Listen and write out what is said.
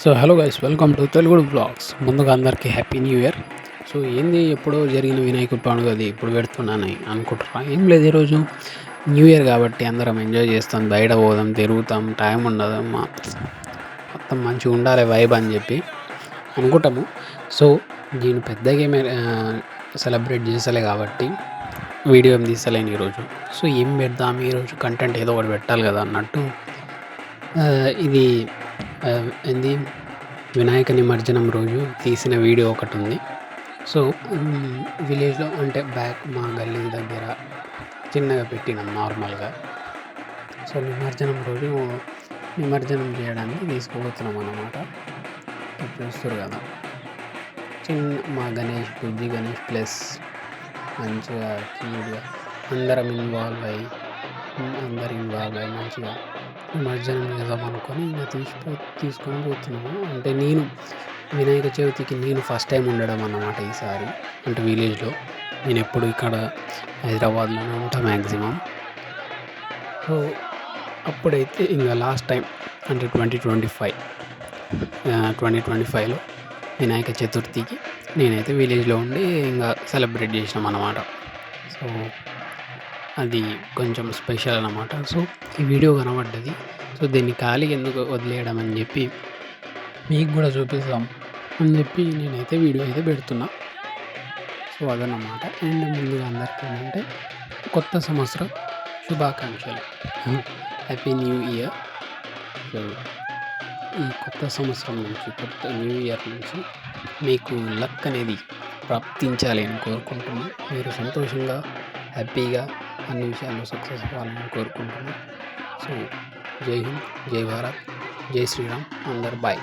So hello guys, welcome to Telugudu blogs. ముందుగా అందరికీ happy new year. So ఏంది ఎప్పుడో జరిగిన వినాయకుడి పండుగ అది ఇప్పుడు పెడుతున్నానని అనుకుంటున్నా. ఏం లేదు, ఈరోజు న్యూ ఇయర్ కాబట్టి అందరం ఎంజాయ్ చేస్తాం, బయట పోదాం, తిరుగుతాం, టైం ఉండదు, మొత్తం మంచిగా ఉండాలి వైబ్ అని చెప్పి అనుకుంటాము. సో నేను పెద్దగా ఏమే సెలబ్రేట్ చేస్తలే కాబట్టి వీడియో ఏం తీస్తలేను ఈరోజు. సో ఏం పెడదాం ఈరోజు, కంటెంట్ ఏదో ఒకటి పెట్టాలి కదా అన్నట్టు ఇది ఏంది వినాయక నిమజ్జనం రోజు తీసిన వీడియో ఒకటి ఉంది. సో విలేజ్లో అంటే మా గల్లీ దగ్గర చిన్నగా పెట్టినాం నార్మల్గా. సో నిమజ్జనం రోజు నిమజ్జనం చేయడానికి తీసుకుపోతున్నాం అన్నమాట. చూస్తారు కదా, మా గణేష్, బుజ్జి గణేష్ ప్లస్ మంచిగా క్యూట్గా అందరం ఇన్వాల్వ్ అయ్యి మంచిగా నిమజ్జనం చేద్దాం అనుకొని ఇంకా తీసుకొని పోతున్నాము. అంటే నేను వినాయక చవితికి ఫస్ట్ టైం ఉండడం అన్నమాట ఈసారి. అంటే విలేజ్లో, నేను ఎప్పుడు ఇక్కడ హైదరాబాద్లోనే ఉంటా మ్యాక్సిమం. సో అప్పుడైతే ఇంకా లాస్ట్ టైం అంటే 2025లో వినాయక చతుర్థికి నేనైతే విలేజ్లో ఉండి ఇంకా సెలబ్రేట్ చేసినాం అన్నమాట. సో అది కొంచెం స్పెషల్ అన్నమాట. సో ఈ వీడియో కనబడ్డది. సో దీన్ని ఖాళీగా ఎందుకు వదిలేయడం అని చెప్పి మీకు కూడా చూపిస్తాం అని చెప్పి నేనైతే వీడియో అయితే పెడుతున్నా. సో అదన్నమాట. అండ్ ముందుగా అందరికీ ఏంటంటే కొత్త సంవత్సరం శుభాకాంక్షలు, హ్యాపీ న్యూ ఇయర్. సో ఈ కొత్త సంవత్సరం నుంచి, కొత్త న్యూ ఇయర్ నుంచి మీకు లక్ అనేది ప్రాప్తించాలి అని కోరుకుంటున్నాను. మీరు సంతోషంగా, హ్యాపీగా అన్ని విషయాల్లో సక్సెస్ అవ్వాలని కోరుకుంటున్నాను. సో జై హింద్, జై భారత్, జై శ్రీరామ్, అందరు బాయ్.